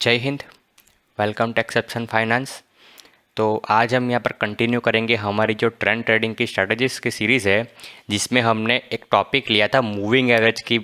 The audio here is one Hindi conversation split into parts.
जय हिंद। Welcome to exception finance. तो आज हम यहाँ पर कंटिन्यू करेंगे हमारी जो ट्रेंड ट्रेडिंग की स्ट्रेटजीज़ की सीरीज़ है, जिसमें हमने एक टॉपिक लिया था मूविंग एवरेज की।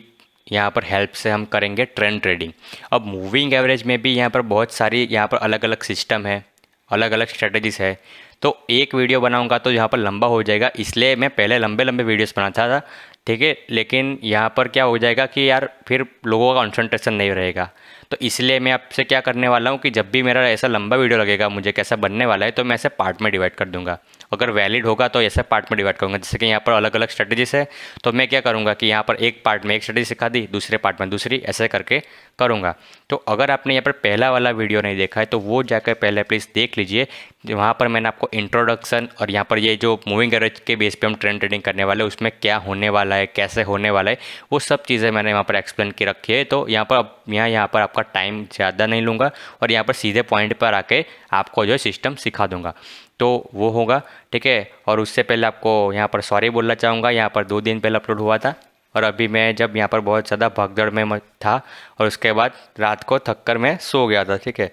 यहाँ पर हेल्प से हम करेंगे ट्रेंड ट्रेडिंग। अब मूविंग एवरेज में भी यहाँ पर बहुत सारी यहाँ पर अलग अलग सिस्टम है, अलग अलग स्ट्रेटजीज़ है। तो एक वीडियो बनाऊंगा तो यहाँ पर लंबा हो जाएगा, इसलिए मैं पहले लंबे लंबे वीडियोस बनाता था, ठीक है। लेकिन यहाँ पर क्या हो जाएगा कि यार फिर लोगों का कंसंट्रेशन नहीं रहेगा। तो इसलिए मैं आपसे क्या करने वाला हूँ कि जब भी मेरा ऐसा लंबा वीडियो लगेगा, मुझे कैसा बनने वाला है, तो मैं ऐसे पार्ट में डिवाइड कर दूंगा। अगर वैलिड होगा तो ऐसे पार्ट में डिवाइड करूँगा। जैसे कि यहाँ पर अलग अलग स्ट्रेटजीज है, तो मैं क्या करूँगा कि यहाँ पर एक पार्ट में एक स्ट्रेटजी सिखा दी, दूसरे पार्ट में दूसरी, ऐसे करके करूँगा। तो अगर आपने यहाँ पर पहला वाला वीडियो नहीं देखा है तो वो जाकर पहले प्लीज़ देख लीजिए। वहाँ पर मैंने आपको इंट्रोडक्शन और यहाँ पर ये जो मूविंग एवरेज के बेस पे हम ट्रेंड ट्रेडिंग करने वाले हैं, उसमें क्या होने वाला है, कैसे होने वाला है, वो सब चीज़ें मैंने वहाँ पर एक्सप्लेन की रखी है। तो यहाँ पर अब यहाँ पर आपका टाइम ज़्यादा नहीं लूँगा और यहाँ पर सीधे पॉइंट पर आके आपको जो है सिस्टम सिखा दूँगा। तो वो होगा, ठीक है। और उससे पहले आपको यहाँ पर सॉरी बोलना चाहूँगा। यहाँ पर 2 दिन पहले अपलोड हुआ था और अभी मैं जब यहाँ पर बहुत ज़्यादा भगदड़ में था और उसके बाद रात को थक कर मैं सो गया था, ठीक है।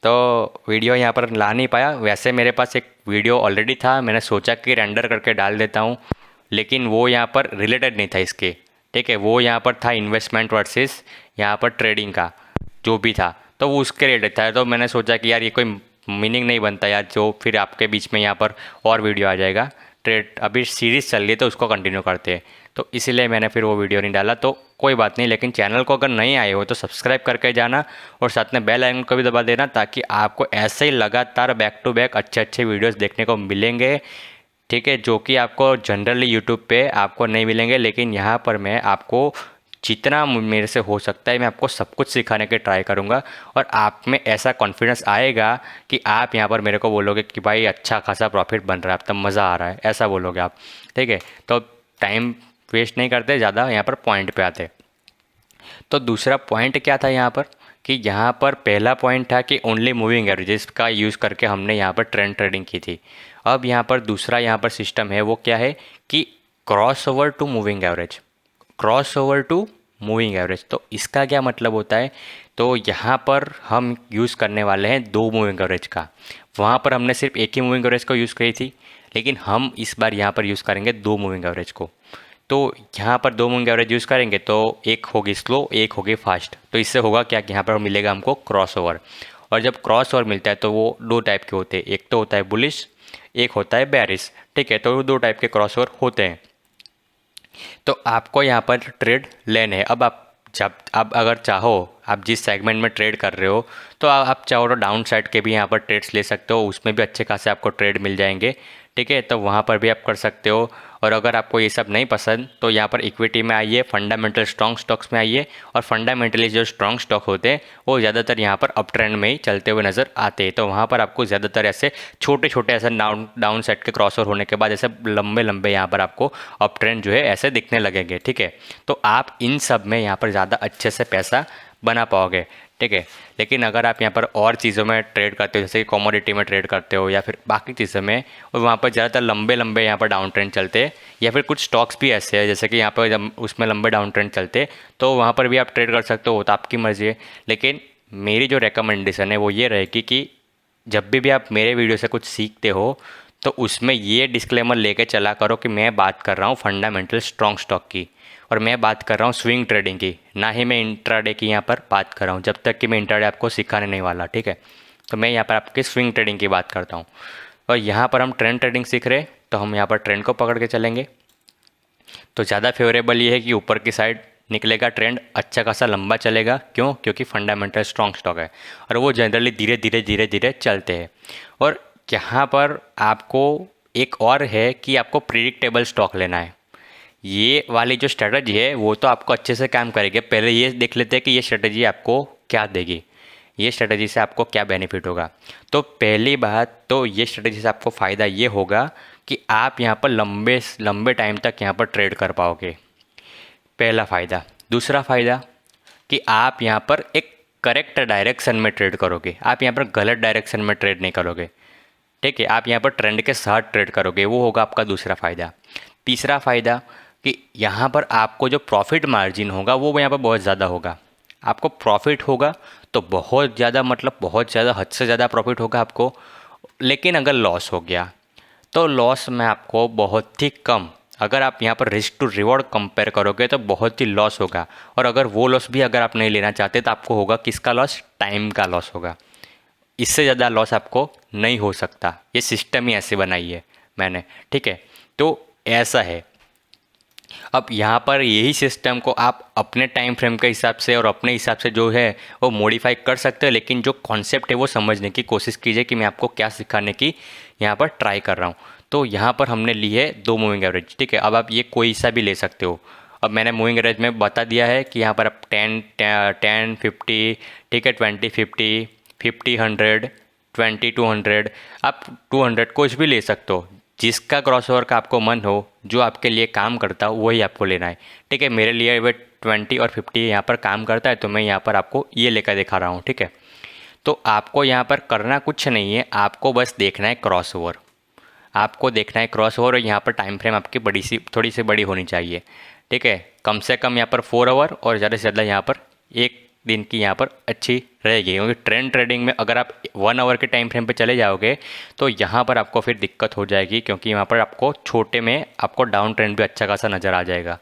तो वीडियो यहाँ पर ला नहीं पाया। वैसे मेरे पास एक वीडियो ऑलरेडी था, मैंने सोचा कि रेंडर करके डाल देता हूँ, लेकिन वो यहाँ पर रिलेटेड नहीं था इसके, ठीक है। वो यहाँ पर था इन्वेस्टमेंट वर्सेस यहाँ पर ट्रेडिंग का जो भी था, तो वो उसके रिलेटेड था। तो मैंने सोचा कि यार ये कोई मीनिंग नहीं बनता यार, जो फिर आपके बीच में यहाँ पर और वीडियो आ जाएगा। ट्रेड अभी सीरीज़ चल रही है तो उसको कंटिन्यू करते हैं, तो इसीलिए मैंने फिर वो वीडियो नहीं डाला। तो कोई बात नहीं, लेकिन चैनल को अगर नहीं आए हो तो सब्सक्राइब करके जाना और साथ में बेल आइकन को भी दबा देना, ताकि आपको ऐसे ही लगातार बैक टू बैक अच्छे अच्छे वीडियोस देखने को मिलेंगे, ठीक है। जो कि आपको जनरली यूट्यूब पे आपको नहीं मिलेंगे, लेकिन यहाँ पर मैं आपको जितना मेरे से हो सकता है मैं आपको सब कुछ सिखाने के ट्राई करूँगा। और आप में ऐसा कॉन्फिडेंस आएगा कि आप यहाँ पर मेरे को बोलोगे कि भाई अच्छा खासा प्रॉफिट बन रहा है, अब तब मज़ा आ रहा है, ऐसा बोलोगे आप, ठीक है। तो टाइम वेस्ट नहीं करते ज़्यादा, यहाँ पर पॉइंट पे आते। तो दूसरा पॉइंट क्या था यहाँ पर कि यहाँ पर पहला पॉइंट था कि ओनली मूविंग एवरेजेस का यूज़ करके हमने यहाँ पर ट्रेंड ट्रेडिंग की थी। अब यहाँ पर दूसरा यहाँ पर सिस्टम है, वो क्या है कि cross over two moving average. Cross over two moving average, तो इसका क्या मतलब होता है? तो यहाँ पर हम यूज़ करने वाले हैं 2 मूविंग एवरेज का। वहाँ पर हमने सिर्फ एक ही मूविंग एवरेज को यूज़ करी थी, लेकिन हम इस बार यहाँ पर यूज़ करेंगे 2 मूविंग एवरेज को। तो यहाँ पर 2 मूविंग एवरेज यूज़ करेंगे तो एक होगी स्लो, एक होगी फास्ट। तो इससे होगा क्या कि यहाँ पर मिलेगा हमको क्रॉस ओवर। और जब क्रॉस ओवर मिलता है तो वो 2 टाइप के होते हैं, एक तो होता है बुलिश, एक होता है बेरिश, ठीक है। तो वो 2 टाइप के क्रॉस ओवर होते हैं। तो आपको यहाँ पर ट्रेड लेने हैं। अब आप अगर चाहो, आप जिस सेगमेंट में ट्रेड कर रहे हो, तो आप चाहो तो डाउन साइड के भी यहाँ पर ट्रेड्स ले सकते हो, उसमें भी अच्छे खासे आपको ट्रेड मिल जाएंगे, ठीक है। तो वहाँ पर भी आप कर सकते हो। और अगर आपको ये सब नहीं पसंद तो यहाँ पर इक्विटी में आइए, फंडामेंटल स्ट्रॉन्ग स्टॉक्स में आइए। और फंडामेंटली जो स्ट्रॉन्ग स्टॉक होते हैं वो ज़्यादातर यहाँ पर अप ट्रेंड में ही चलते हुए नज़र आते हैं। तो वहाँ पर आपको ज़्यादातर ऐसे छोटे छोटे ऐसे डाउन साइड के क्रॉसओवर होने के बाद ऐसे लंबे लंबे यहाँ पर आपको अप ट्रेंड जो है ऐसे दिखने लगेंगे, ठीक है। तो आप इन सब में यहाँ पर ज़्यादा अच्छे से पैसा बना पाओगे, ठीक है। लेकिन अगर आप यहाँ पर और चीज़ों में ट्रेड करते हो, जैसे कि कमोडिटी में ट्रेड करते हो या फिर बाकी चीज़ों में, और वहाँ पर ज़्यादातर लंबे लंबे यहाँ पर डाउन ट्रेंड चलते हैं, या फिर कुछ स्टॉक्स भी ऐसे हैं जैसे कि यहाँ पर जब उसमें लंबे डाउन ट्रेंड चलते, तो वहाँ पर भी आप ट्रेड कर सकते हो, तो आपकी मर्ज़ी है। लेकिन मेरी जो रिकमेंडेशन है वो ये रहेगी कि जब भी आप मेरे वीडियो से कुछ सीखते हो तो उसमें ये डिस्क्लेमर लेके चला करो कि मैं बात कर रहा हूँ फंडामेंटल स्ट्रॉन्ग स्टॉक की, और मैं बात कर रहा हूँ स्विंग ट्रेडिंग की, ना ही मैं इंट्राडे की यहाँ पर बात कर रहा हूँ, जब तक कि मैं इंट्राडे आपको सिखाने नहीं वाला, ठीक है। तो मैं यहाँ पर आपकी स्विंग ट्रेडिंग की बात करता हूँ। और यहाँ पर हम ट्रेंड ट्रेडिंग सीख रहे हैं तो हम यहाँ पर ट्रेंड को पकड़ के चलेंगे। तो ज़्यादा फेवरेबल ये है कि ऊपर की साइड निकलेगा ट्रेंड, अच्छा खासा लंबा चलेगा। क्यों? क्योंकि फंडामेंटल स्ट्रॉन्ग स्टॉक है और वो जनरली धीरे धीरे धीरे धीरे चलते हैं। और यहाँ पर आपको एक और है कि आपको प्रिडिक्टेबल स्टॉक लेना है। ये वाली जो स्ट्रेटजी है वो तो आपको अच्छे से काम करेगी। पहले ये देख लेते हैं कि ये स्ट्रेटजी आपको क्या देगी, ये स्ट्रेटजी से आपको क्या बेनिफिट होगा। तो पहली बात तो ये स्ट्रेटजी से आपको फ़ायदा ये होगा कि आप यहाँ पर लंबे लंबे टाइम तक यहाँ पर ट्रेड कर पाओगे, पहला फ़ायदा। दूसरा फ़ायदा कि आप यहाँ पर एक करेक्ट डायरेक्शन में ट्रेड करोगे, आप यहाँ पर गलत डायरेक्शन में ट्रेड नहीं करोगे, ठीक है। आप यहाँ पर ट्रेंड के साथ ट्रेड करोगे, वो होगा आपका दूसरा फ़ायदा। तीसरा फ़ायदा कि यहाँ पर आपको जो प्रॉफिट मार्जिन होगा वो यहाँ पर बहुत ज़्यादा होगा। आपको प्रॉफिट होगा तो बहुत ज़्यादा, मतलब बहुत ज़्यादा, हद से ज़्यादा प्रॉफिट होगा आपको। लेकिन अगर लॉस हो गया तो लॉस में आपको बहुत ही कम, अगर आप यहाँ पर रिस्क टू रिवॉर्ड कंपेयर करोगे तो बहुत ही लॉस होगा। और अगर वो लॉस भी अगर आप नहीं लेना चाहते तो आपको होगा किसका लॉस? टाइम का लॉस होगा। इससे ज़्यादा लॉस आपको नहीं हो सकता। ये सिस्टम ही ऐसे बनाई है मैंने, ठीक है। तो ऐसा है। अब यहाँ पर यही सिस्टम को आप अपने टाइम फ्रेम के हिसाब से और अपने हिसाब से जो है वो मॉडिफाई कर सकते हो, लेकिन जो कॉन्सेप्ट है वो समझने की कोशिश कीजिए कि मैं आपको क्या सिखाने की यहाँ पर ट्राई कर रहा हूँ। तो यहाँ पर हमने ली है 2 मूविंग एवरेज, ठीक है। अब आप ये कोई सा भी ले सकते हो। अब मैंने मूविंग एवरेज में बता दिया है कि यहाँ पर आप 10 50, ठीक है, 20 50, 50 100, 20 200, आप 200 कुछ भी ले सकते हो। जिसका क्रॉसओवर का आपको मन हो, जो आपके लिए काम करता हो, वही आपको लेना है, ठीक है। मेरे लिए वे 20 और 50 यहाँ पर काम करता है, तो मैं यहाँ पर आपको ये लेकर दिखा रहा हूँ, ठीक है। तो आपको यहाँ पर करना कुछ नहीं है, आपको बस देखना है क्रॉसओवर। आपको देखना है क्रॉसओवर, और यहाँ पर टाइम फ्रेम आपकी बड़ी सी, थोड़ी सी बड़ी होनी चाहिए, ठीक है। कम से कम यहाँ पर 4 आवर और ज़्यादा से ज़्यादा यहाँ पर 1 दिन की यहाँ पर अच्छी रहेगी। क्योंकि ट्रेंड ट्रेडिंग में अगर आप 1 आवर के टाइम फ्रेम पे चले जाओगे तो यहाँ पर आपको फिर दिक्कत हो जाएगी, क्योंकि यहाँ पर आपको छोटे में आपको डाउन ट्रेंड भी अच्छा खासा नज़र आ जाएगा,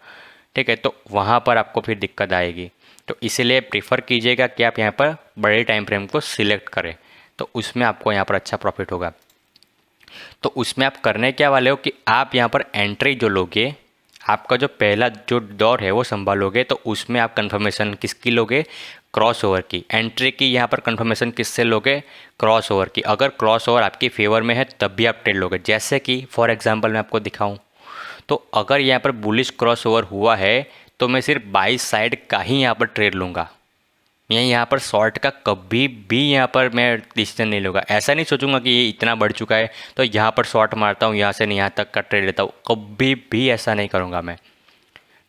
ठीक है। तो वहाँ पर आपको फिर दिक्कत आएगी। तो इसलिए प्रीफर कीजिएगा कि आप यहाँ पर बड़े टाइम फ्रेम को सिलेक्ट करें, तो उसमें आपको यहाँ पर अच्छा प्रॉफिट होगा। तो उसमें आप करने क्या वाले हो कि आप यहाँ पर एंट्री जो लोगे, आपका जो पहला जो दौर है वो संभालोगे, तो उसमें आप कंफर्मेशन किसकी लोगे? क्रॉस ओवर की। एंट्री की यहाँ पर कंफर्मेशन किससे लोगे? क्रॉस ओवर की। अगर क्रॉस ओवर आपकी फेवर में है तब भी आप ट्रेड लोगे। जैसे कि फॉर एग्जांपल मैं आपको दिखाऊं, तो अगर यहाँ पर बुलिश क्रॉस ओवर हुआ है तो मैं सिर्फ बाई साइड का ही यहाँ पर ट्रेड लूँगा। मैं यहाँ पर शॉर्ट का कभी भी यहाँ पर मैं डिसीजन नहीं लूँगा। ऐसा नहीं सोचूंगा कि ये इतना बढ़ चुका है तो यहाँ पर शॉर्ट मारता हूँ, यहाँ से नहीं यहाँ तक का ट्रेड लेता हूँ, कभी भी ऐसा नहीं करूँगा मैं,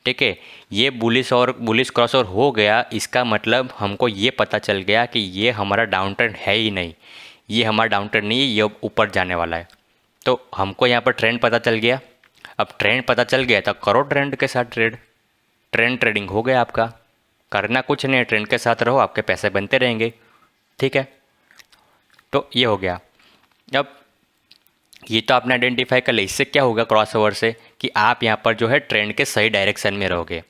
ठीक है। ये बुलिश क्रॉस ओवर हो गया, इसका मतलब हमको ये पता चल गया कि ये हमारा डाउन ट्रेंड है ही नहीं, ये हमारा डाउन ट्रेंड नहीं है, ये अब ऊपर जाने वाला है। तो हमको यहाँ पर ट्रेंड पता चल गया। अब ट्रेंड पता चल गया तो करो ट्रेंड के साथ ट्रेड। ट्रेंड ट्रेडिंग हो गया आपका। करना कुछ नहीं है, ट्रेंड के साथ रहो, आपके पैसे बनते रहेंगे, ठीक है। तो ये हो गया। अब ये तो आपने आइडेंटिफाई कर लिया। इससे क्या होगा क्रॉस ओवर से कि आप यहाँ पर जो है ट्रेंड के सही डायरेक्शन में रहोगे।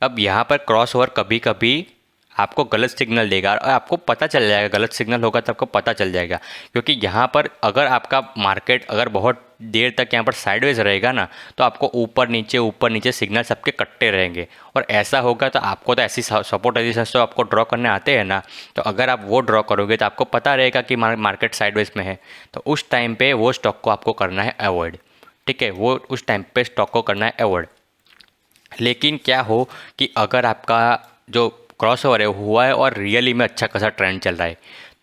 अब यहाँ पर क्रॉस ओवर कभी कभी आपको गलत सिग्नल देगा और आपको पता चल जाएगा, गलत सिग्नल होगा तो आपको पता चल जाएगा। क्योंकि यहाँ पर अगर आपका मार्केट अगर बहुत देर तक यहाँ पर साइडवेज रहेगा ना, तो आपको ऊपर नीचे सिग्नल सबके कटते रहेंगे। और ऐसा होगा तो आपको तो ऐसी सपोर्ट रेजिस्टेंस तो आपको ड्रॉ करने आते हैं ना, तो अगर आप वो ड्रॉ करोगे तो आपको पता रहेगा कि मार्केट साइडवेज में है, तो उस टाइम पे वो स्टॉक को आपको करना है अवॉइड, ठीक है। वो उस टाइम पे स्टॉक को करना है अवॉइड। लेकिन क्या हो कि अगर आपका जो क्रॉसओवर है हुआ है और रियली में अच्छा खासा ट्रेंड चल रहा है,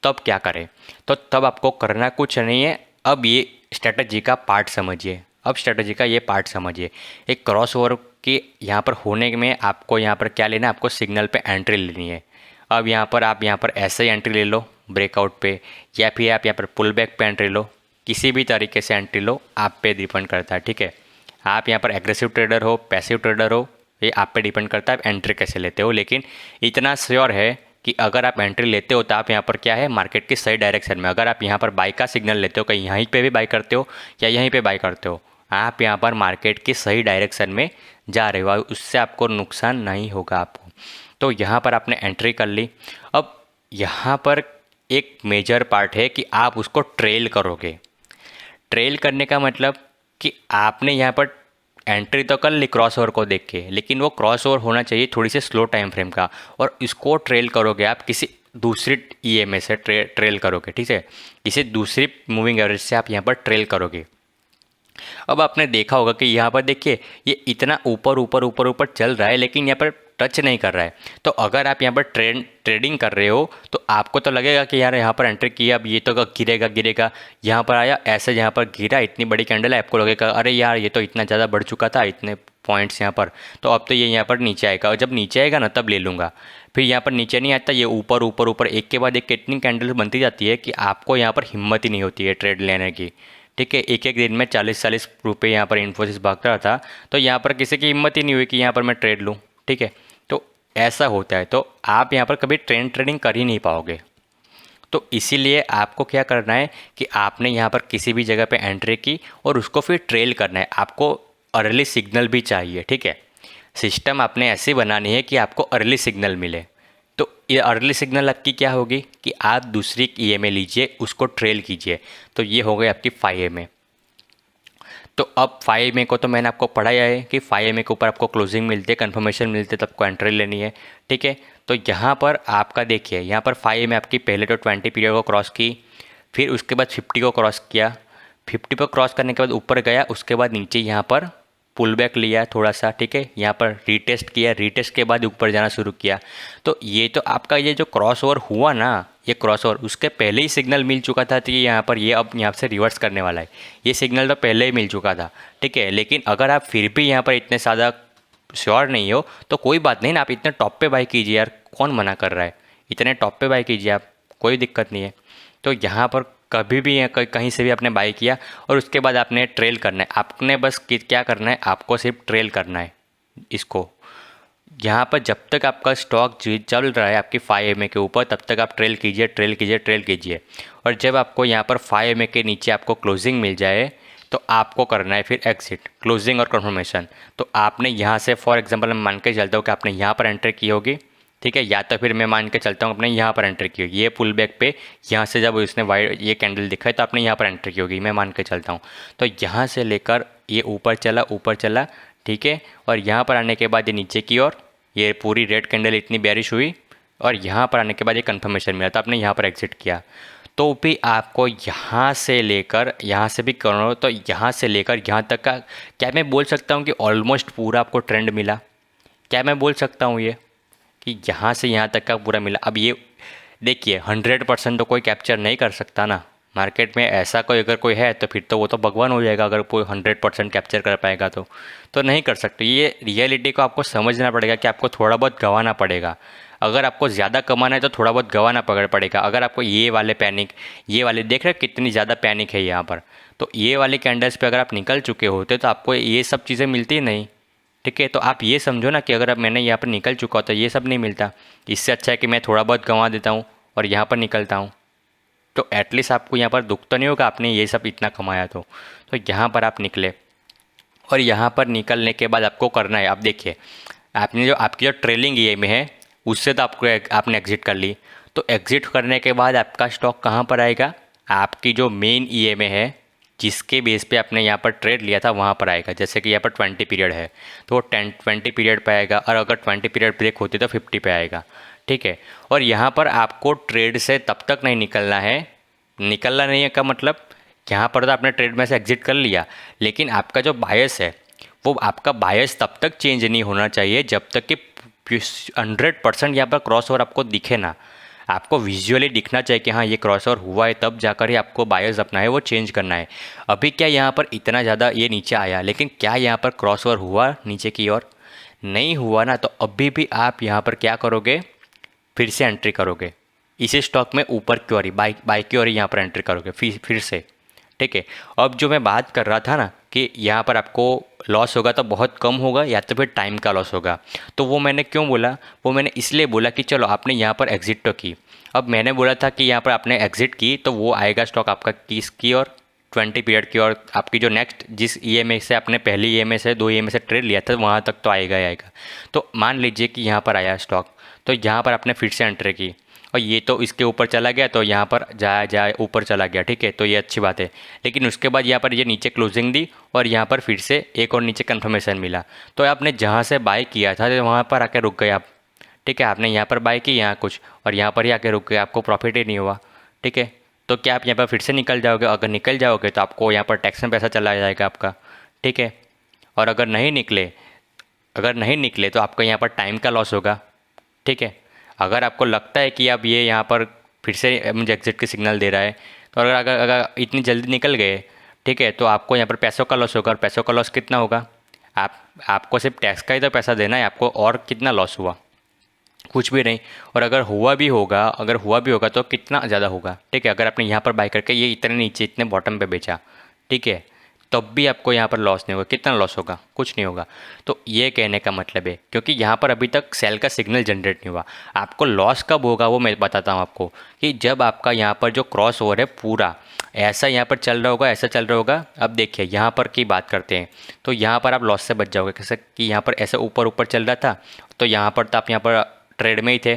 तब क्या करें? तो तब आपको करना कुछ नहीं है। अब ये स्ट्रेटजी का पार्ट समझिए। अब स्ट्रेटजी का ये पार्ट समझिए। एक क्रॉसओवर के यहाँ पर होने में आपको यहाँ पर क्या लेना है? आपको सिग्नल पे एंट्री लेनी है। अब यहाँ पर आप यहाँ पर ऐसे ही एंट्री ले लो ब्रेकआउट पे, या फिर आप यहाँ पर पुल बैक पे एंट्री लो, किसी भी तरीके से एंट्री लो, आप पे डिपेंड करता है, ठीक है। आप यहाँ पर एग्रेसिव ट्रेडर हो, पैसिव ट्रेडर हो, ये आप पे डिपेंड करता है आप एंट्री कैसे लेते हो। लेकिन इतना श्योर है कि अगर आप एंट्री लेते हो तो आप यहाँ पर क्या है, मार्केट की सही डायरेक्शन में। अगर आप यहाँ पर बाई का सिग्नल लेते हो, कहीं यहीं पे भी बाई करते हो या यहीं पे बाई करते हो, आप यहाँ पर मार्केट की सही डायरेक्शन में जा रहे हो, उससे आपको नुकसान नहीं होगा आपको। तो यहाँ पर आपने एंट्री कर ली। अब यहाँ पर एक मेजर पार्ट है कि आप उसको ट्रेल करोगे। ट्रेल करने का मतलब कि आपने यहाँ पर एंट्री तो कर ली क्रॉस ओवर को देख के, लेकिन वो क्रॉस ओवर होना चाहिए थोड़ी सी स्लो टाइम फ्रेम का, और इसको ट्रेल करोगे आप किसी दूसरी ईएमए से ट्रेल करोगे, ठीक है। किसी दूसरी मूविंग एवरेज से आप यहाँ पर ट्रेल करोगे। अब आपने देखा होगा कि यहाँ पर देखिए ये इतना ऊपर ऊपर ऊपर ऊपर चल रहा है, लेकिन यहाँ पर टच नहीं कर रहा है। तो अगर आप यहाँ पर ट्रेडिंग कर रहे हो तो आपको तो लगेगा कि यार यहाँ पर एंट्री किया, अब ये तो गिरेगा गिरेगा, यहाँ पर आया ऐसे, यहाँ पर गिरा, इतनी बड़ी कैंडल है, आपको लगेगा अरे यार ये तो इतना ज़्यादा बढ़ चुका था, इतने पॉइंट्स यहाँ पर, तो अब तो ये यहाँ पर नीचे आएगा, और जब नीचे आएगा ना तब ले लूँगा। फिर यहाँ पर नीचे नहीं आता, ये ऊपर ऊपर ऊपर एक के बाद एक इतनी कैंडल बनती जाती है कि आपको यहाँ पर हिम्मत ही नहीं होती है ट्रेड लेने की, ठीक है। एक एक दिन में 40-40 रुपये यहाँ पर इन्फोसिस भागता रहा था, तो यहाँ पर किसी की हिम्मत ही नहीं हुई कि यहाँ पर मैं ट्रेड लूँ, ठीक है। तो ऐसा होता है तो आप यहाँ पर कभी ट्रेडिंग कर ही नहीं पाओगे। तो इसीलिए आपको क्या करना है कि आपने यहाँ पर किसी भी जगह पे एंट्री की और उसको फिर ट्रेल करना है। आपको अर्ली सिग्नल भी चाहिए, ठीक है। सिस्टम आपने ऐसी बनानी है कि आपको अर्ली सिग्नल मिले। तो ये अर्ली सिग्नल आपकी क्या होगी कि आप दूसरी ईएमए लीजिए, उसको ट्रेल कीजिए। तो ये हो गई आपकी 5 तो अब 5 को तो मैंने आपको पढ़ाया है कि 5 के ऊपर आपको क्लोजिंग मिलती है, कन्फर्मेशन मिलती है, तब आपको एंट्री लेनी है, ठीक है। तो यहाँ पर आपका देखिए, यहाँ पर 5 आपकी पहले तो 20 पीरियड को क्रॉस की, फिर उसके बाद 50 को क्रॉस किया, 50 पर क्रॉस करने के बाद ऊपर गया, उसके बाद नीचे यहाँ पर पुल बैक लिया थोड़ा सा, ठीक है। यहाँ पर रीटेस्ट किया, रीटेस्ट के बाद ऊपर जाना शुरू किया। तो ये तो आपका ये जो क्रॉस ओवर हुआ ना, ये क्रॉस ओवर उसके पहले ही सिग्नल मिल चुका था कि यहाँ पर ये अब यहाँ से रिवर्स करने वाला है। ये सिग्नल तो पहले ही मिल चुका था, ठीक है। लेकिन अगर आप फिर भी यहाँ पर इतने ज़्यादा श्योर नहीं हो तो कोई बात नहीं ना, आप इतने टॉप पे बाई कीजिए यार, कौन मना कर रहा है। इतने टॉप पे बाई कीजिए आप, कोई दिक्कत नहीं है। तो यहाँ पर कभी भी कहीं से भी आपने बाई किया और उसके बाद आपने ट्रेल करना है। आपने बस क्या करना है, आपको सिर्फ ट्रेल करना है इसको। यहाँ पर जब तक आपका स्टॉक चल रहा है आपकी 5 के ऊपर, तब तक आप ट्रेल कीजिए, ट्रेल कीजिए, ट्रेल कीजिए। और जब आपको यहाँ पर 5 के नीचे आपको क्लोजिंग मिल जाए तो आपको करना है फिर एग्जिट, क्लोजिंग और कन्फर्मेशन। तो आपने यहाँ से फॉर एग्जांपल मैं मान के चलता हूँ कि आपने यहाँ पर एंट्री की होगी, ठीक है, या तो फिर मैं मान के चलता हूँ आपने यहाँ पर एंट्री की होगी। ये पुल बैक पे यहाँ से जब इसने वाइट ये कैंडल दिखा है तो आपने यहाँ पर एंट्री की होगी, मैं मान के चलता हूँ। तो यहाँ से लेकर ये ऊपर चला, ठीक है। और यहाँ पर आने के बाद ये नीचे की ओर ये पूरी रेड कैंडल इतनी बेरिश हुई और यहाँ पर आने के बाद ये कन्फर्मेशन मिला, तो आपने यहाँ पर एग्जिट किया। तो भी आपको यहाँ से लेकर यहाँ से भी करो तो यहाँ से लेकर यहाँ तक का क्या मैं बोल सकता हूँ कि ऑलमोस्ट पूरा आपको ट्रेंड मिला। क्या मैं बोल सकता हूँ ये कि यहाँ से यहाँ तक का पूरा मिला। अब ये देखिए 100% तो कोई कैप्चर नहीं कर सकता ना मार्केट में। ऐसा कोई अगर कोई है तो फिर तो वो तो भगवान हो जाएगा, अगर कोई 100% कैप्चर कर पाएगा तो नहीं कर सकते। ये रियलिटी को आपको समझना पड़ेगा कि आपको थोड़ा बहुत गंवाना पड़ेगा। अगर आपको ज़्यादा कमाना है तो थोड़ा बहुत गंवाना पड़ेगा। अगर आपको ये वाले पैनिक, ये वाले देख रहे हो कितनी ज़्यादा पैनिक है यहाँ पर, तो ये वाले कैंडल्स पे अगर आप निकल चुके होते तो आपको ये सब चीज़ें मिलती नहीं, ठीक है। तो आप ये समझो ना कि अगर अब मैंने यहाँ पर निकल चुका हो तो ये सब नहीं मिलता। इससे अच्छा है कि मैं थोड़ा बहुत गंवा देता हूँ और यहाँ पर निकलता हूँ, तो एटलीस्ट आपको यहाँ पर दुख तो नहीं होगा आपने ये सब इतना कमाया तो यहाँ पर आप निकले। और यहाँ पर निकलने के बाद आपको करना है, आप देखिए आपने जो आपकी जो ट्रेलिंग ईएमए है उससे तो आपने एग्ज़िट कर ली। तो एग्ज़िट करने के बाद आपका स्टॉक कहाँ पर आएगा, आपकी जो मेन ईएमए है जिसके बेस पे आपने यहाँ पर ट्रेड लिया था वहाँ पर आएगा। जैसे कि यहाँ पर 20 पीरियड है तो वो 20 पीरियड पे आएगा, और अगर 20 पीरियड ब्रेक होती तो 50 पे आएगा, ठीक है। और यहाँ पर आपको ट्रेड से तब तक नहीं निकलना है, निकलना नहीं है का मतलब यहाँ पर तो आपने ट्रेड में से एग्जिट कर लिया, लेकिन आपका जो बायस है वो आपका बायस तब तक चेंज नहीं होना चाहिए जब तक कि 100% यहाँ पर क्रॉस ओवर आपको दिखे ना। आपको विजुअली दिखना चाहिए कि हाँ ये क्रॉस ओवर हुआ है, तब जाकर ही आपको बायस अपना है वो चेंज करना है। अभी क्या यहाँ पर इतना ज़्यादा ये नीचे आया, लेकिन क्या यहाँ पर क्रॉस ओवर हुआ नीचे की ओर, नहीं हुआ ना। तो अभी भी आप यहाँ पर क्या करोगे, फिर से एंट्री करोगे इसी स्टॉक में ऊपर की ओर ही, बाई की ओर ही यहाँ पर एंट्री करोगे फिर से, ठीक है। अब जो मैं बात कर रहा था ना कि यहाँ पर आपको लॉस होगा तो बहुत कम होगा या तो फिर टाइम का लॉस होगा, तो वो मैंने क्यों बोला, वो मैंने इसलिए बोला कि चलो आपने यहाँ पर एग्जिट तो की। अब मैंने बोला था कि यहाँ पर आपने एग्जिट की तो वो आएगा स्टॉक आपका किस की और 20 पीरियड की, और आपकी जो नेक्स्ट जिस ईएमए से आपने पहली ईएमए से 2 ईएमए से ट्रेड लिया था वहाँ तक तो आएगा ही आएगा। तो मान लीजिए कि यहाँ पर आया स्टॉक, तो यहाँ पर आपने फिर से एंट्री की और ये तो इसके ऊपर चला गया तो यहाँ पर जाए ऊपर चला गया, ठीक है, तो ये अच्छी बात है। लेकिन उसके बाद यहाँ पर ये नीचे क्लोजिंग दी और यहाँ पर फिर से एक और नीचे कन्फर्मेशन मिला, तो आपने जहाँ से बाय किया था तो वहाँ पर आके रुक गए आप, ठीक है। आपने यहाँ पर बाय की यहाँ कुछ और यहाँ पर ही आके रुक गए, आपको प्रॉफिट ही नहीं हुआ, ठीक है। तो क्या आप यहाँ पर फिर से निकल जाओगे, अगर निकल जाओगे तो आपको यहाँ पर टैक्स में पैसा चला जाएगा आपका, ठीक है। और अगर नहीं निकले तो आपको यहाँ पर टाइम का लॉस होगा, ठीक है। अगर आपको लगता है कि अब ये यहाँ पर फिर से मुझे एग्जिट की सिग्नल दे रहा है, तो अगर इतनी जल्दी निकल गए, ठीक है, तो आपको यहाँ पर पैसों का लॉस होगा। और पैसों का लॉस कितना होगा, आपको सिर्फ टैक्स का ही तो पैसा देना है आपको, और कितना लॉस हुआ, कुछ भी नहीं। और अगर हुआ भी होगा तो कितना ज़्यादा होगा, ठीक है। अगर आपने यहाँ पर बाय करके ये इतने नीचे इतने बॉटम पे बेचा, ठीक है, तब भी आपको यहाँ पर लॉस नहीं होगा। कितना लॉस होगा? कुछ नहीं होगा। तो ये कहने का मतलब है, क्योंकि यहाँ पर अभी तक सेल का सिग्नल जनरेट नहीं हुआ। आपको लॉस कब होगा वो मैं बताता हूँ आपको, कि जब आपका यहाँ पर जो क्रॉस ओवर है पूरा ऐसा यहाँ पर चल रहा होगा, ऐसा चल रहा होगा। अब देखिए यहाँ पर की बात करते हैं, तो यहाँ पर आप लॉस से बच जाओगे। कैसे कि यहाँ पर ऐसे ऊपर ऊपर चल रहा था, तो यहाँ पर तो आप यहाँ पर ट्रेड में ही थे,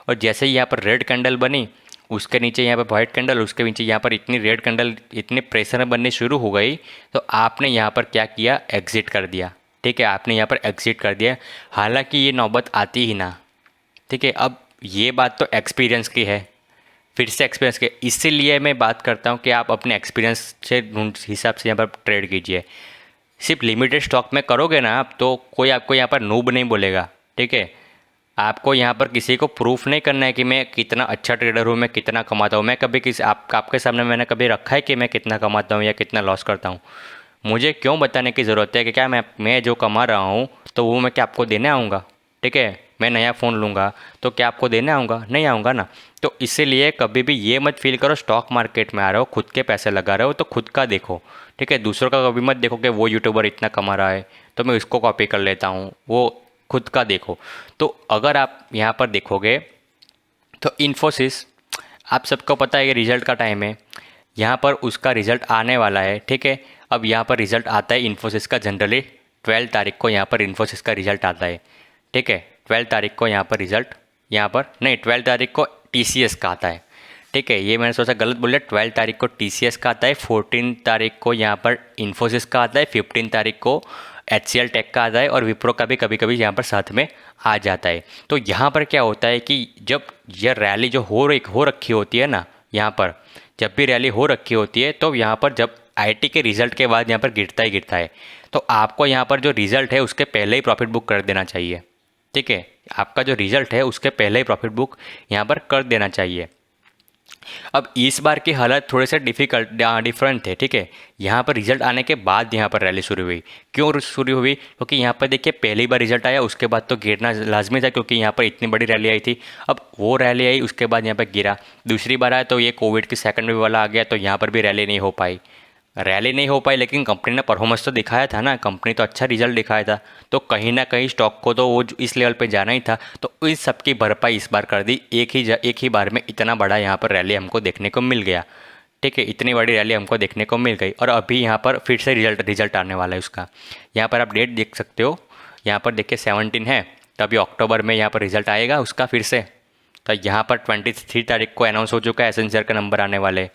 और जैसे ही यहाँ पर रेड कैंडल बनी, उसके नीचे यहाँ पर वाइट कैंडल, उसके नीचे यहाँ पर इतनी रेड कैंडल, इतने प्रेशर में बनने शुरू हो गई, तो आपने यहाँ पर क्या किया? एग्जिट कर दिया। ठीक है, आपने यहाँ पर एग्जिट कर दिया, हालांकि ये नौबत आती ही ना। ठीक है, अब ये बात तो एक्सपीरियंस की है, फिर से एक्सपीरियंस के, इसीलिए मैं बात करता हूँ कि आप अपने एक्सपीरियंस से हिसाब से यहाँ पर ट्रेड कीजिए। सिर्फ लिमिटेड स्टॉक में करोगे ना आप, तो कोई आपको यहाँ पर नूब नहीं बोलेगा। ठीक है, आपको यहाँ पर किसी को प्रूफ नहीं करना है कि मैं कितना अच्छा ट्रेडर हूँ, मैं कितना कमाता हूँ। मैं कभी किसी आपके सामने मैंने कभी रखा है कि मैं कितना कमाता हूँ या कितना लॉस करता हूँ? मुझे क्यों बताने की ज़रूरत है कि क्या मैं जो कमा रहा हूँ तो वो मैं क्या आपको देने आऊँगा? ठीक है, मैं नया फ़ोन लूँगा तो क्या आपको देने आऊँगा? नहीं आऊँगा ना। तो इसीलिए कभी भी ये मत फील करो स्टॉक मार्केट में आ रहे हो, खुद के पैसे लगा रहे हो तो खुद का देखो। ठीक है, दूसरों का कभी मत देखो कि वो यूट्यूबर इतना कमा रहा है तो मैं इसको कॉपी कर लेता हूँ, वो खुद का देखो। तो अगर आप यहाँ पर देखोगे तो इन्फोसिस, आप सबको पता है ये रिज़ल्ट का टाइम है, यहाँ पर उसका रिज़ल्ट आने वाला है। ठीक है, अब यहाँ पर रिज़ल्ट आता है इन्फोसिस का, जनरली 12 तारीख को यहाँ पर इन्फोसिस का रिज़ल्ट आता है। ठीक है, 12 तारीख को यहाँ पर रिज़ल्ट, यहाँ पर नहीं, 12 तारीख को TCS का आता है। ठीक है, ये मैंने सोचा गलत बोला, 12 तारीख को TCS का आता है, 14 तारीख को यहाँ पर इन्फोसिस का आता है, 15 तारीख को HCL टेक का आता है, और विप्रो का भी कभी कभी यहाँ पर साथ में आ जाता है। तो यहाँ पर क्या होता है कि जब यह रैली जो हो रखी होती है ना, यहाँ पर जब भी रैली हो रखी होती है तो यहाँ पर जब IT के रिज़ल्ट के बाद यहाँ पर गिरता ही गिरता है, तो आपको यहाँ पर जो रिज़ल्ट है उसके पहले ही प्रॉफिट बुक कर देना चाहिए। ठीक है, आपका जो रिज़ल्ट है उसके पहले ही प्रॉफिट बुक यहाँ पर कर देना चाहिए। अब इस बार की हालत थोड़े से डिफरेंट थे। ठीक है, यहाँ पर रिजल्ट आने के बाद यहाँ पर रैली शुरू हुई। क्यों शुरू हुई? क्योंकि यहाँ पर देखिए पहली बार रिजल्ट आया, उसके बाद तो गिरना लाजमी था क्योंकि यहाँ पर इतनी बड़ी रैली आई थी। अब वो रैली आई, उसके बाद यहाँ पर गिरा। दूसरी बार आया तो ये कोविड की सेकंड वेव वाला आ गया, तो यहाँ पर भी रैली नहीं हो पाई, लेकिन कंपनी ने परफॉर्मेंस तो दिखाया था ना, कंपनी तो अच्छा रिजल्ट दिखाया था, तो कहीं ना कहीं स्टॉक को तो वो इस लेवल पे जाना ही था। तो इस सब की भरपाई इस बार कर दी, एक ही बार में इतना बड़ा यहाँ पर रैली हमको देखने को मिल गया। ठीक है, इतनी बड़ी रैली हमको देखने को मिल गई, और अभी यहाँ पर फिर से रिजल्ट आने वाला है उसका। यहाँ पर आप डेट देख सकते हो, यहाँ पर देखिए 17 है, तो अभी अक्टूबर में यहाँ पर रिजल्ट आएगा उसका फिर से। तो यहाँ पर 23 तारीख को अनाउंस हो चुका है, एसेंचर का नंबर आने वाले।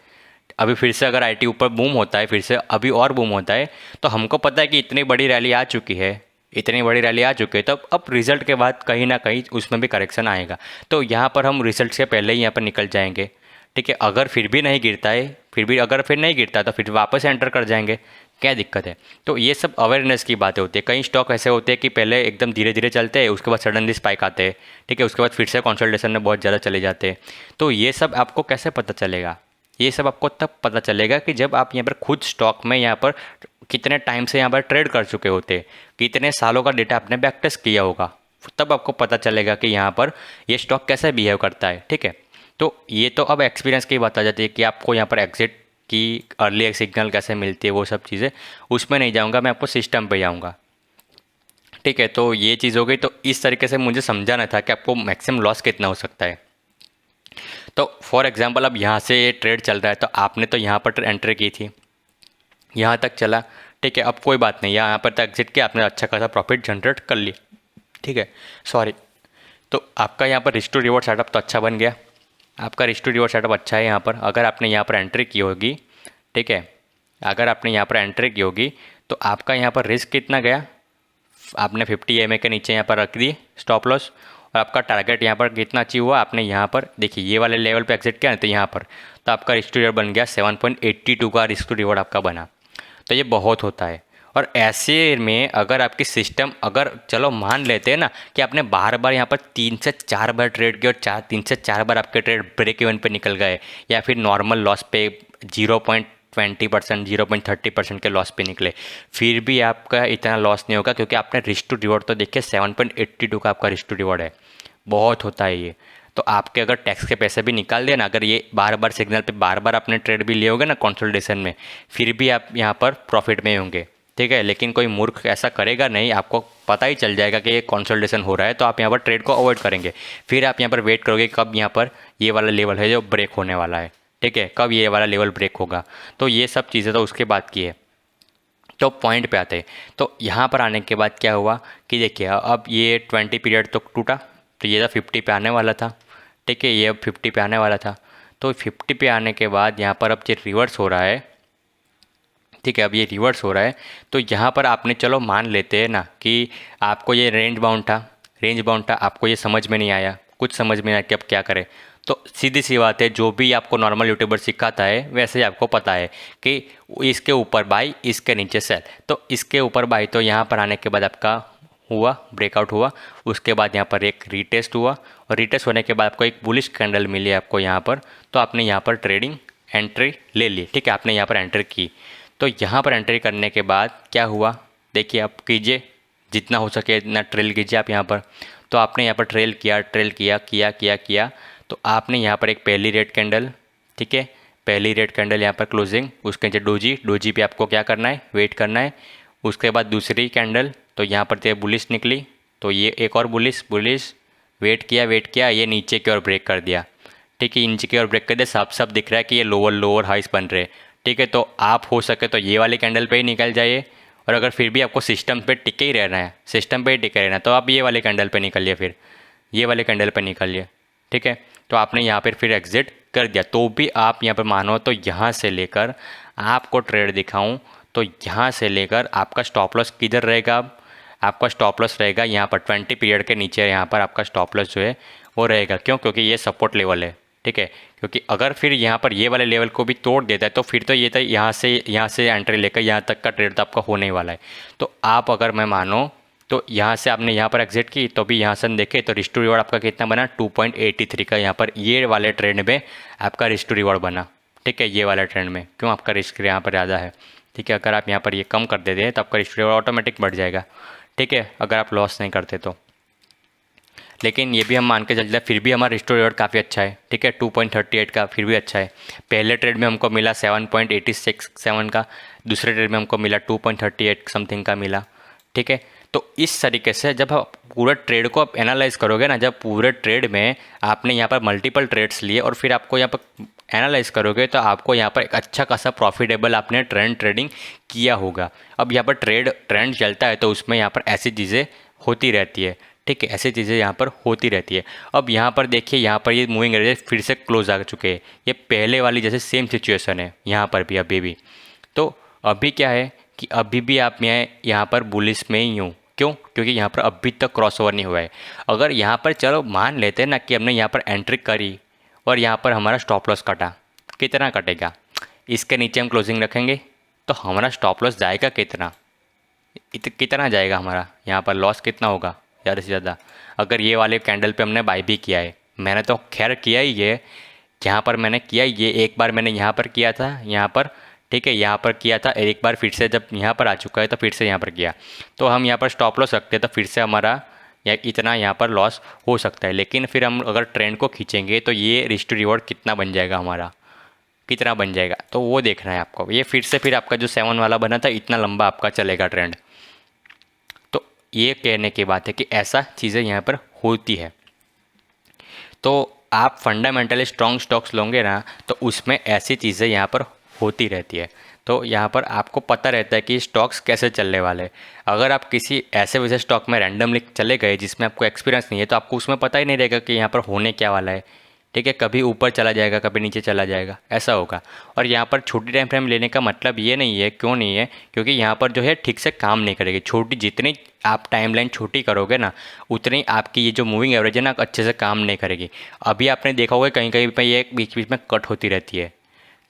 अभी फिर से अगर IT ऊपर बूम होता है, फिर से अभी और बूम होता है, तो हमको पता है कि इतनी बड़ी रैली आ चुकी है, तो अब रिज़ल्ट के बाद कहीं ना कहीं उसमें भी करेक्शन आएगा। तो यहाँ पर हम रिज़ल्ट से पहले ही यहाँ पर निकल जाएंगे। ठीक है, अगर फिर भी नहीं गिरता है, अगर फिर नहीं गिरता तो फिर वापस एंटर कर जाएंगे, क्या दिक्कत है? तो ये सब अवेयरनेस की बातें होती है। कई स्टॉक ऐसे होते हैं कि पहले एकदम धीरे धीरे चलते हैं, उसके बाद सडनली स्पाइक आते हैं। ठीक है, उसके बाद फिर से कंसोलिडेशन में बहुत ज़्यादा चले जाते हैं। तो ये सब आपको कैसे पता चलेगा? ये सब आपको तब पता चलेगा कि जब आप यहाँ पर खुद स्टॉक में यहाँ पर कितने टाइम से यहाँ पर ट्रेड कर चुके होते, कितने सालों का डेटा आपने बैक टेस्ट किया होगा, तब आपको पता चलेगा कि यहाँ पर ये स्टॉक कैसे बिहेव करता है। ठीक है, तो ये तो अब एक्सपीरियंस की बात आ जाती है कि आपको यहाँ पर एग्जिट की अर्ली सिग्नल कैसे मिलती है, वो सब चीज़ें उसमें नहीं जाऊँगा, मैं आपको सिस्टम पर जाऊँगा। ठीक है, तो ये चीज़ हो गई। तो इस तरीके से मुझे समझाना था कि आपको मैक्सिमम लॉस कितना हो सकता है। तो फॉर एग्जांपल अब यहाँ से ये ट्रेड चल रहा है, तो आपने तो यहाँ पर एंट्री की थी, यहाँ तक चला। ठीक है, अब कोई बात नहीं, यहाँ पर तक एग्जिट किया, आपने अच्छा खासा प्रॉफिट जनरेट कर लिया। ठीक है, सॉरी, तो आपका यहाँ पर रिस्क टू रिवॉर्ड सेटअप तो अच्छा बन गया, आपका रिस्क टू रिवॉर्ड सेटअप अच्छा है यहाँ पर। अगर आपने यहाँ पर एंट्री की होगी, ठीक है, अगर आपने यहाँ पर एंट्री की होगी तो आपका यहाँ पर रिस्क कितना गया? आपने 50 EMA के नीचे यहाँ पर रख दी स्टॉप लॉस, और आपका टारगेट यहाँ पर कितना अचीव हुआ? आपने यहाँ पर देखिए ये वाले लेवल पे एग्जिट किया ना, तो यहाँ पर तो आपका रिस्क टू रिवॉर्ड बन गया 7.82 का रिस्क टू रिवॉर्ड आपका बना। तो ये बहुत होता है। और ऐसे में अगर आपकी सिस्टम, अगर चलो मान लेते हैं ना कि आपने बार बार यहाँ पर 3 से 4 बार ट्रेड किया और 3 से 4 बार आपके ट्रेड ब्रेक इवन पे निकल गए, या फिर नॉर्मल लॉस पे 0.20%, 0.30% के लॉस पे निकले, फिर भी आपका इतना लॉस नहीं होगा, क्योंकि आपने रिस्क टू रिवॉर्ड तो देखिए 7.82 का आपका रिस्क टू रिवॉर्ड है। बहुत होता है ये। तो आपके अगर टैक्स के पैसे भी निकाल दिए ना, अगर ये बार बार सिग्नल पे बार बार आपने ट्रेड भी लिए होंगे ना कंसोलिडेशन में, फिर भी आप यहाँ पर प्रॉफिट में होंगे, ठीक है। लेकिन कोई मूर्ख ऐसा करेगा नहीं, आपको पता ही चल जाएगा कि ये कंसोलिडेशन हो रहा है, तो आप यहाँ पर ट्रेड को अवॉइड करेंगे। फिर आप यहाँ पर वेट करोगे कब यहाँ पर ये वाला लेवल है जो ब्रेक होने वाला है, ठीक है, कब ये वाला लेवल ब्रेक होगा। तो ये सब चीज़ें तो उसके बाद की है। तो पॉइंट पे आते हैं। तो यहाँ पर आने के बाद क्या हुआ कि देखिए अब ये 20 पीरियड तो टूटा, तो ये तो 50 पे आने वाला था, ठीक है, ये अब 50 पे आने वाला था। तो 50 पे आने के बाद यहाँ पर अब ये रिवर्स हो रहा है, ठीक है, अब ये रिवर्स हो रहा है। तो यहाँ पर आपने चलो मान लेते हैं ना कि आपको ये रेंज बाउंड था, रेंज बाउंड था, आपको ये समझ में नहीं आया, कुछ समझ में नहीं आया कि अब क्या करें। तो सीधी सी बात है, जो भी आपको नॉर्मल यूट्यूबर सिखाता है वैसे ही आपको पता है कि इसके ऊपर बाई, इसके नीचे सेल। तो इसके ऊपर बाई, तो यहाँ पर आने के बाद आपका हुआ ब्रेकआउट हुआ, उसके बाद यहाँ पर एक रीटेस्ट हुआ, और रीटेस्ट होने के बाद आपको एक बुलिश कैंडल मिली आपको यहाँ पर, तो आपने यहाँ पर ट्रेडिंग एंट्री ले ली, ठीक है, आपने यहाँ पर एंट्री की। तो यहाँ पर एंट्री करने के बाद क्या हुआ, देखिए आप कीजिए, जितना हो सके इतना ट्रेल कीजिए आप यहाँ पर। तो आपने यहाँ पर ट्रेल किया, ट्रेल किया किया किया किया, तो आपने यहाँ पर एक पहली रेड कैंडल, ठीक है, पहली रेड कैंडल यहाँ पर क्लोजिंग, उसके नीचे डोजी, डोजी पे आपको क्या करना है, वेट करना है। उसके बाद दूसरी कैंडल, तो यहाँ पर ये बुलिश निकली, तो ये एक और बुलिश, बुलिश वेट किया, वेट किया, ये नीचे की ओर ब्रेक कर दिया, ठीक है, नीचे की ओर ब्रेक कर दिया, साफ साफ दिख रहा है कि ये लोअर लोअर हाइस बन रहे, ठीक है। तो आप हो सके तो ये वाली कैंडल पे ही निकल जाइए, और अगर फिर भी आपको सिस्टम पे टिके ही रहना है, सिस्टम पे ही टिके रहना है, तो आप ये वाले कैंडल पे निकलिए, फिर ये वाले कैंडल पे निकलिए, ठीक है। तो आपने यहाँ पर फिर एग्जिट कर दिया। तो भी आप यहाँ पर मानो तो यहाँ से लेकर आपको ट्रेड दिखाऊँ तो यहाँ से लेकर आपका स्टॉप लॉस किधर रहेगा, आपका स्टॉप लॉस रहेगा यहाँ पर 20 पीरियड के नीचे, यहाँ पर आपका स्टॉप लॉस जो है वो रहेगा। क्यों? क्योंकि ये सपोर्ट लेवल है, ठीक है। क्योंकि अगर फिर यहाँ पर ये वाले लेवल को भी तोड़ देता है तो फिर तो ये तो यहाँ से एंट्री लेकर यहाँ तक का ट्रेड तो आपका होने ही वाला है। तो आप अगर मैं मानो तो यहाँ से आपने यहाँ पर एग्जिट की, तो भी यहाँ से हम देखें तो रिस्क टू रिवॉर्ड आपका कितना बना, 2.83 का यहाँ पर ये वाले ट्रेंड में आपका रिस्क टू रिवॉर्ड बना, ठीक है, ये वाला ट्रेंड में। क्यों? आपका रिस्क यहाँ पर ज़्यादा है, ठीक है। अगर आप यहाँ पर ये कम कर देते हैं तो आपका रिस्क टू रिवॉर्ड ऑटोमेटिक बढ़ जाएगा, ठीक है, अगर आप लॉस नहीं करते तो। लेकिन ये भी हम मान के चलते हैं फिर भी हमारा रिस्क टू रिवॉर्ड काफ़ी अच्छा है, ठीक है, 2.38 का फिर भी अच्छा है। पहले ट्रेड में हमको मिला 7.867 का, दूसरे ट्रेड में हमको मिला 2.38 समथिंग का मिला, ठीक है। तो इस तरीके से जब आप पूरे ट्रेड को आप एनालाइज करोगे ना, जब पूरे ट्रेड में आपने यहाँ पर मल्टीपल ट्रेड्स लिए और फिर आपको यहाँ पर एनालाइज करोगे तो आपको यहाँ पर एक अच्छा खासा प्रॉफिटेबल आपने ट्रेडिंग किया होगा। अब यहाँ पर ट्रेंड चलता है तो उसमें यहाँ पर ऐसी चीज़ें होती रहती है, ठीक है, ऐसी चीज़ें यहाँ पर होती रहती है। अब यहाँ पर देखिए, यहाँ पर ये मूविंग एवरेज फिर से क्लोज आ चुके हैं, ये पहले वाली जैसे सेम सिचुएशन है यहाँ पर भी अभी भी। तो अभी क्या है कि अभी भी आप यहाँ पर बुलिश में ही हूँ। क्यों? क्योंकि यहाँ पर अभी तक क्रॉसओवर नहीं हुआ है। अगर यहाँ पर चलो मान लेते हैं ना कि हमने यहाँ पर एंट्री करी और यहाँ पर हमारा स्टॉप लॉस कटा, कितना कटेगा, इसके नीचे हम क्लोजिंग रखेंगे तो हमारा स्टॉप लॉस जाएगा कितना, कितना जाएगा हमारा, यहाँ पर लॉस कितना होगा ज़्यादा से ज़्यादा। अगर ये वाले कैंडल पे हमने बाई भी किया है, मैंने तो खैर किया ही है, यहाँ पर मैंने किया ये एक बार मैंने यहाँ पर किया था, यहाँ पर, ठीक है, यहाँ पर किया था एक बार, फिर से जब यहाँ पर आ चुका है तो फिर से यहाँ पर किया, तो हम यहाँ पर स्टॉप लॉस रखते हैं तो फिर से हमारा या इतना यहाँ पर लॉस हो सकता है। लेकिन फिर हम अगर ट्रेंड को खींचेंगे तो ये रिस्क टू रिवॉर्ड कितना बन जाएगा हमारा, कितना बन जाएगा, तो वो देखना है आपको। ये फिर से फिर आपका जो 7 वाला बना था इतना लंबा आपका चलेगा ट्रेंड। तो ये कहने की बात है कि ऐसा चीज़ें यहाँ पर होती है। तो आप फंडामेंटली स्ट्रॉन्ग स्टॉक्स लोगे ना तो उसमें ऐसी चीज़ें यहाँ पर होती रहती है। तो यहाँ पर आपको पता रहता है कि स्टॉक्स कैसे चलने वाले हैं। अगर आप किसी ऐसे वैसे स्टॉक में रैंडमली चले गए जिसमें आपको एक्सपीरियंस नहीं है तो आपको उसमें पता ही नहीं रहेगा कि यहाँ पर होने क्या वाला है, ठीक है, कभी ऊपर चला जाएगा कभी नीचे चला जाएगा, ऐसा होगा। और यहाँ पर छोटी टाइम फ्रेम लेने का मतलब ये नहीं है, क्यों नहीं है, क्योंकि यहाँ पर जो है ठीक से काम नहीं करेगी। छोटी जितनी आप टाइमलाइन छोटी करोगे ना उतनी आपकी ये जो मूविंग एवरेज है ना अच्छे से काम नहीं करेगी। अभी आपने देखा होगा कहीं कहीं पर ये बीच बीच में कट होती रहती है,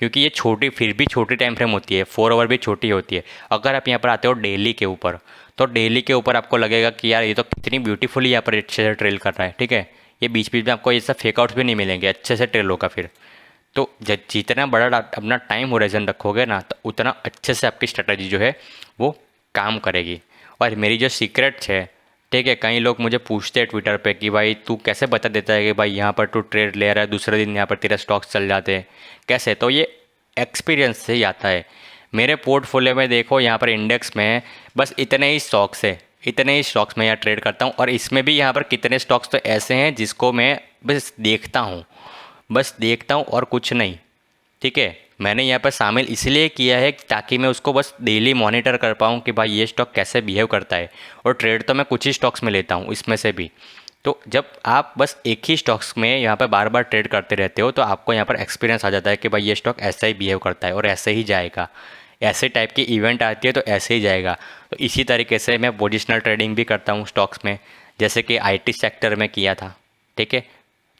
क्योंकि ये छोटी फिर भी छोटी टाइम फ्रेम होती है, 4 आवर भी छोटी होती है। अगर आप यहाँ पर आते हो डेली के ऊपर तो डेली के ऊपर आपको लगेगा कि यार ये तो कितनी ब्यूटीफुली यहाँ पर अच्छे से ट्रेल कर रहा है, ठीक है, ये बीच बीच में आपको ये सब फेकआउट्स भी नहीं मिलेंगे, अच्छे से ट्रेल होगा फिर। तो जितना बड़ा अपना टाइम होराइजन रखोगे ना तो उतना अच्छे से आपकी स्ट्रेटजी जो है वो काम करेगी। और मेरी जो सीक्रेट्स है ठीक है। कई लोग मुझे पूछते हैं ट्विटर पे कि भाई तू कैसे बता देता है कि भाई यहाँ पर तू ट्रेड ले रहा है, दूसरे दिन यहाँ पर तेरा स्टॉक्स चल जाते हैं कैसे? तो ये एक्सपीरियंस से ही आता है। मेरे पोर्टफोलियो में देखो, यहाँ पर इंडेक्स में बस इतने ही स्टॉक्स है, इतने ही स्टॉक्स मैं यहाँ ट्रेड करता हूँ। और इसमें भी यहाँ पर कितने स्टॉक्स तो ऐसे हैं जिसको मैं बस देखता हूँ, बस देखता हूँ और कुछ नहीं। ठीक है, मैंने यहाँ पर शामिल इसलिए किया है ताकि मैं उसको बस डेली मॉनिटर कर पाऊँ कि भाई ये स्टॉक कैसे बिहेव करता है। और ट्रेड तो मैं कुछ ही स्टॉक्स में लेता हूँ इसमें से भी। तो जब आप बस एक ही स्टॉक्स में यहाँ पर बार बार ट्रेड करते रहते हो तो आपको यहाँ पर एक्सपीरियंस आ जाता है कि भाई ये स्टॉक ऐसा ही बिहेव करता है और ऐसे ही जाएगा। ऐसे टाइप की इवेंट आती है तो ऐसे ही जाएगा। तो इसी तरीके से मैं पोजिशनल ट्रेडिंग भी करता हूँ स्टॉक्स में, जैसे कि आईटी सेक्टर में किया था। ठीक है,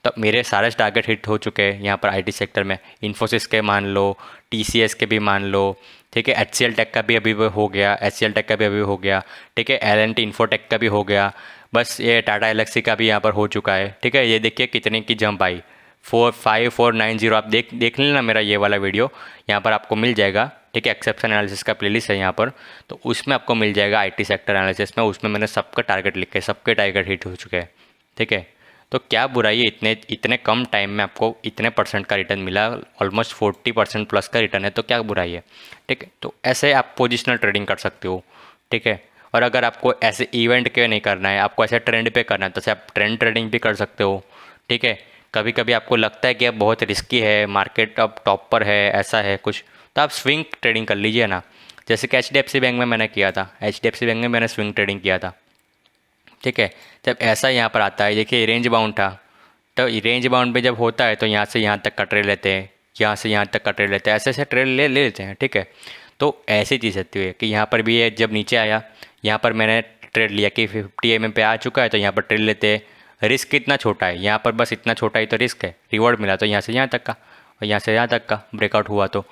तो मेरे सारे टारगेट हिट हो चुके हैं यहाँ पर आईटी सेक्टर में। इन्फोसिस के मान लो, टीसीएस के भी मान लो, ठीक है, एचसीएल टेक का भी अभी हो गया, एचसीएल टेक का भी अभी हो गया, ठीक है, एलएनटी इन्फोटेक का भी हो गया। बस ये टाटा एलेक्सी का भी यहाँ पर हो चुका है। ठीक है, ये देखिए कितने की जंप आई, 45490। आप देख लेना मेरा ये वाला वीडियो, यहाँ पर आपको मिल जाएगा। ठीक है, एक्सेप्शन एनालिसिस का प्लेलिस्ट है यहाँ पर, तो उसमें आपको मिल जाएगा आईटी सेक्टर एनालिसिस में। उसमें मैंने सबका टारगेट लिखे, सबके टारगेट हिट हो चुके हैं। ठीक है, तो क्या बुराई है, इतने इतने कम टाइम में आपको इतने परसेंट का रिटर्न मिला, ऑलमोस्ट 40% प्लस का रिटर्न है, तो क्या बुराई है? ठीक है, तो ऐसे आप पोजिशनल ट्रेडिंग कर सकते हो। ठीक है, और अगर आपको ऐसे इवेंट के नहीं करना है, आपको ऐसे ट्रेंड पे करना है, तो आप ट्रेंड ट्रेडिंग भी कर सकते हो। ठीक है, कभी कभी आपको लगता है कि अब बहुत रिस्की है, मार्केट अब टॉप पर है, ऐसा है कुछ, तो आप स्विंग ट्रेडिंग कर लीजिए ना। जैसे कि एचडीएफसी बैंक में मैंने किया था, एचडीएफसी बैंक में मैंने स्विंग ट्रेडिंग किया था। ठीक है, जब ऐसा यहाँ पर आता है, देखिए रेंज बाउंड था, तो रेंज बाउंड पे जब होता है तो यहाँ से यहाँ तक का ट्रेड लेते हैं, यहाँ से यहाँ तक का ट्रेड लेते हैं, ऐसे ऐसे ट्रेड ले लेते हैं। ठीक है, तो ऐसी चीज़ होती है कि यहाँ पर भी ये जब नीचे आया, यहाँ पर मैंने ट्रेड लिया कि 50 पे आ चुका है तो यहाँ पर ट्रेड लेते हैं। रिस्क कितना छोटा है यहाँ पर, बस इतना छोटा ही तो रिस्क है, रिवॉर्ड मिला तो यहाँ से यहाँ तक का और यहाँ से यहाँ तक का ब्रेकआउट हुआ। तो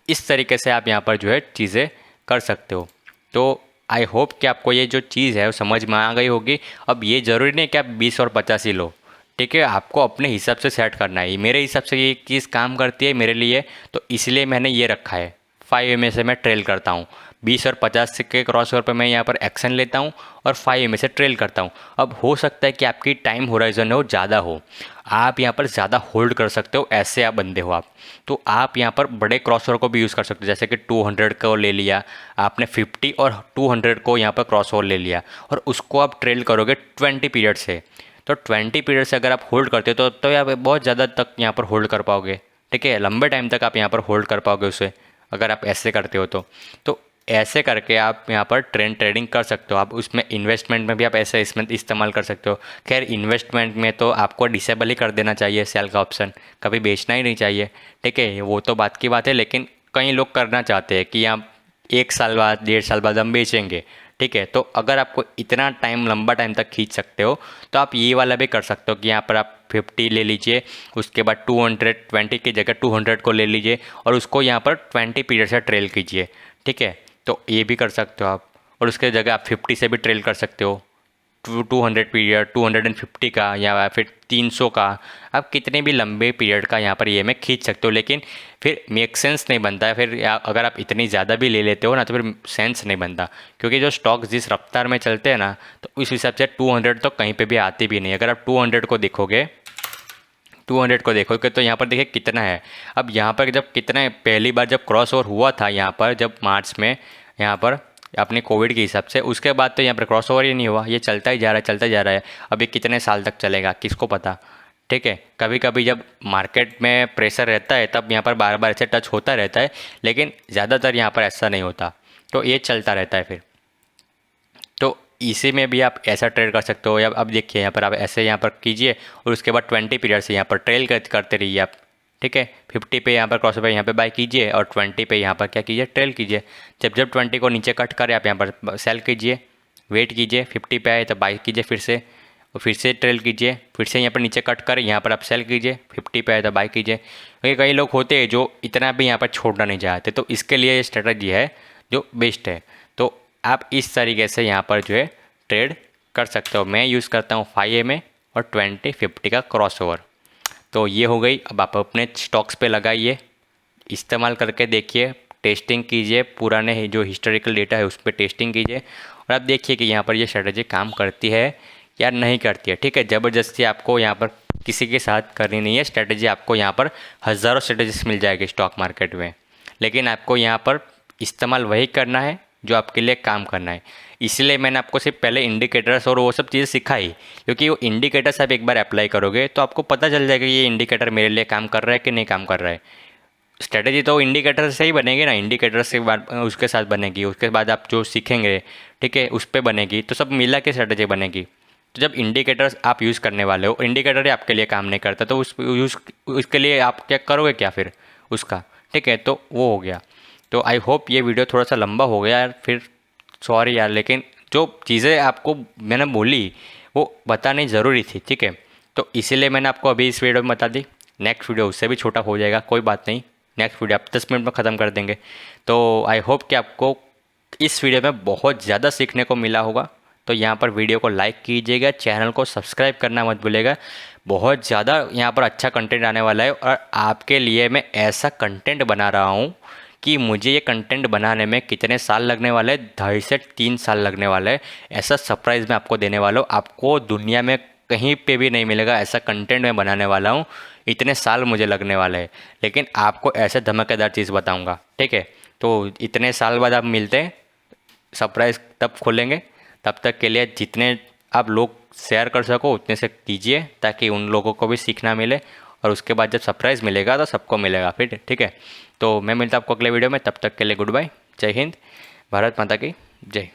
इस तरीके से आप यहाँ पर जो है चीज़ें कर सकते हो। तो आई होप कि आपको ये जो चीज़ है वो समझ में आ गई होगी। अब ये ज़रूरी नहीं कि आप 20 और 50 ही लो। ठीक है, आपको अपने हिसाब से सेट करना है। मेरे हिसाब से ये चीज़ काम करती है मेरे लिए, तो इसलिए मैंने ये रखा है। 5 से मैं ट्रेल करता हूँ, 20 और 50 के क्रॉस ओवर पर मैं यहाँ पर एक्शन लेता हूँ और 5 से ट्रेल करता हूँ। अब हो सकता है कि आपकी टाइम होराइजन हो ज़्यादा हो, आप यहाँ पर ज़्यादा होल्ड कर सकते हो, ऐसे आप बंदे हो आप, तो आप यहाँ पर बड़े क्रॉस ओवर को भी यूज़ कर सकते हो। जैसे कि 200 को ले लिया आपने, 50 और 200 को यहाँ पर क्रॉस ओवर ले लिया और उसको आप ट्रेल करोगे 20 पीरियड से। तो 20 पीरियड से अगर आप होल्ड करते हो तो यहाँ पर बहुत ज़्यादा तक यहाँ पर होल्ड कर पाओगे। ठीक है, लंबे टाइम तक आप यहाँ पर होल्ड कर पाओगे उसे, अगर आप ऐसे करते हो तो ऐसे करके आप यहाँ पर ट्रेडिंग कर सकते हो। आप उसमें इन्वेस्टमेंट में भी आप ऐसे इसमें इस्तेमाल कर सकते हो। खैर इन्वेस्टमेंट में तो आपको डिसेबल ही कर देना चाहिए सेल का ऑप्शन, कभी बेचना ही नहीं चाहिए। ठीक है, वो तो बात की बात है, लेकिन कई लोग करना चाहते हैं कि आप 1 साल बाद 1.5 साल बाद हम बेचेंगे। ठीक है, तो अगर आपको इतना टाइम लंबा टाइम तक खींच सकते हो तो आप ये वाला भी कर सकते हो कि यहाँ पर आप 50 ले लीजिए, उसके बाद 220 की जगह 200 को ले लीजिए और उसको यहाँ पर 20 पीरियड से ट्रेल कीजिए। ठीक है, तो ये भी कर सकते हो आप। और उसके जगह आप 50 से भी ट्रेल कर सकते हो, 200 पीरियड, 250 का या फिर 300 का, आप कितने भी लंबे पीरियड का यहाँ पर ये में खींच सकते हो। लेकिन फिर मेक सेंस नहीं बनता है फिर, अगर आप इतनी ज़्यादा भी ले लेते हो ना तो फिर सेंस नहीं बनता, क्योंकि जो स्टॉक्स जिस रफ्तार में चलते हैं ना तो उस हिसाब से 200 तो कहीं पे भी आती भी नहीं। अगर आप 200 को देखोगे, 200 को देखोगे तो यहाँ पर देखिए कितना है। अब यहाँ पर जब कितना पहली बार जब क्रॉस ओवर हुआ था यहाँ पर, जब मार्च में यहाँ पर अपने कोविड के हिसाब से, उसके बाद तो यहाँ पर क्रॉस ओवर ही नहीं हुआ, ये चलता ही जा रहा है, चलता जा रहा है। अभी कितने साल तक चलेगा किसको पता। ठीक है, कभी कभी जब मार्केट में प्रेशर रहता है तब यहाँ पर बार बार ऐसे टच होता रहता है, लेकिन ज़्यादातर यहाँ पर ऐसा नहीं होता, तो ये चलता रहता है फिर। तो इसी में भी आप ऐसा ट्रेड कर सकते हो। या अब देखिए यहाँ पर आप ऐसे यहाँ पर कीजिए और उसके बाद 20 पीरियड से यहाँ पर ट्रेल करते रहिए आप। ठीक है, 50 पे यहाँ पर क्रॉस ओवर यहाँ पे बाय कीजिए और 20 पे यहाँ पर क्या कीजिए, ट्रेल कीजिए। जब जब 20 को नीचे कट करे आप यहाँ पर सेल कीजिए, वेट कीजिए, 50 पे आए तो बाय कीजिए फिर से, और फिर से ट्रेल कीजिए, फिर से यहाँ पर नीचे कट करें यहाँ पर आप सेल कीजिए, 50 पे आए तो बाय कीजिए। क्योंकि कई लोग होते हैं जो इतना भी यहाँ पर छोड़ना नहीं चाहते, तो इसके लिए ये स्ट्रेटजी है जो बेस्ट है। तो आप इस तरीके से यहाँ पर जो है ट्रेड कर सकते हो। मैं यूज़ करता हूँ 5 और 20-50 का क्रॉस ओवर। तो ये हो गई। अब आप अपने स्टॉक्स पे लगाइए, इस्तेमाल करके देखिए, टेस्टिंग कीजिए, पुराने जो हिस्टोरिकल डेटा है उस पर टेस्टिंग कीजिए और आप देखिए कि यहाँ पर ये स्ट्रेटजी काम करती है या नहीं करती है। ठीक है, ज़बरदस्ती आपको यहाँ पर किसी के साथ करनी नहीं है स्ट्रेटजी। आपको यहाँ पर हज़ारों स्ट्रेटजीज मिल जाएगी स्टॉक मार्केट में, लेकिन आपको यहाँ पर इस्तेमाल वही करना है जो आपके लिए काम करना है। इसलिए मैंने आपको सिर्फ पहले इंडिकेटर्स और वो सब चीज़ें सिखाई, क्योंकि वो इंडिकेटर्स आप एक बार अप्लाई करोगे तो आपको पता चल जाएगा कि ये इंडिकेटर मेरे लिए काम कर रहा है कि नहीं काम कर रहा है। स्ट्रेटजी तो इंडिकेटर से ही बनेगी ना, इंडिकेटर से बाद उसके साथ बनेगी, उसके बाद आप जो सीखेंगे ठीक है उस पर बनेगी, तो सब मिला के स्ट्रेटजी बनेगी। तो जब इंडिकेटर्स आप यूज़ करने वाले हो, इंडिकेटर ही आपके लिए काम नहीं करता, तो उसके लिए आप क्या करोगे क्या फिर उसका। ठीक है, तो वो हो गया। तो आई होप ये वीडियो थोड़ा सा लंबा हो गया यार, फिर सॉरी यार, लेकिन जो चीज़ें आपको मैंने बोली वो बतानी ज़रूरी थी। ठीक है, तो इसीलिए मैंने आपको अभी इस वीडियो में बता दी। नेक्स्ट वीडियो उससे भी छोटा हो जाएगा, कोई बात नहीं, नेक्स्ट वीडियो आप 10 मिनट में ख़त्म कर देंगे। तो आई होप कि आपको इस वीडियो में बहुत ज़्यादा सीखने को मिला होगा। तो यहाँ पर वीडियो को लाइक कीजिएगा, चैनल को सब्सक्राइब करना मत भूलिएगा। बहुत ज़्यादा यहाँ पर अच्छा कंटेंट आने वाला है, और आपके लिए मैं ऐसा कंटेंट बना रहा हूँ कि मुझे ये कंटेंट बनाने में कितने साल लगने वाले हैं, 2.5 से 3 साल लगने वाले हैं। ऐसा सरप्राइज़ मैं आपको देने वाला हूँ, आपको दुनिया में कहीं पे भी नहीं मिलेगा ऐसा कंटेंट मैं बनाने वाला हूँ। इतने साल मुझे लगने वाले हैं, लेकिन आपको ऐसे धमाकेदार चीज़ बताऊँगा। ठीक है, तो इतने साल बाद आप मिलते हैं, सरप्राइज़ तब खोलेंगे। तब तक के लिए जितने आप लोग शेयर कर सको उतने से कीजिए, ताकि उन लोगों को भी सीखना मिले, और उसके बाद जब सरप्राइज़ मिलेगा तो सबको मिलेगा फिर। ठीक है, तो मैं मिलता हूँ आपको अगले वीडियो में, तब तक के लिए गुड बाय, जय हिंद, भारत माता की जय।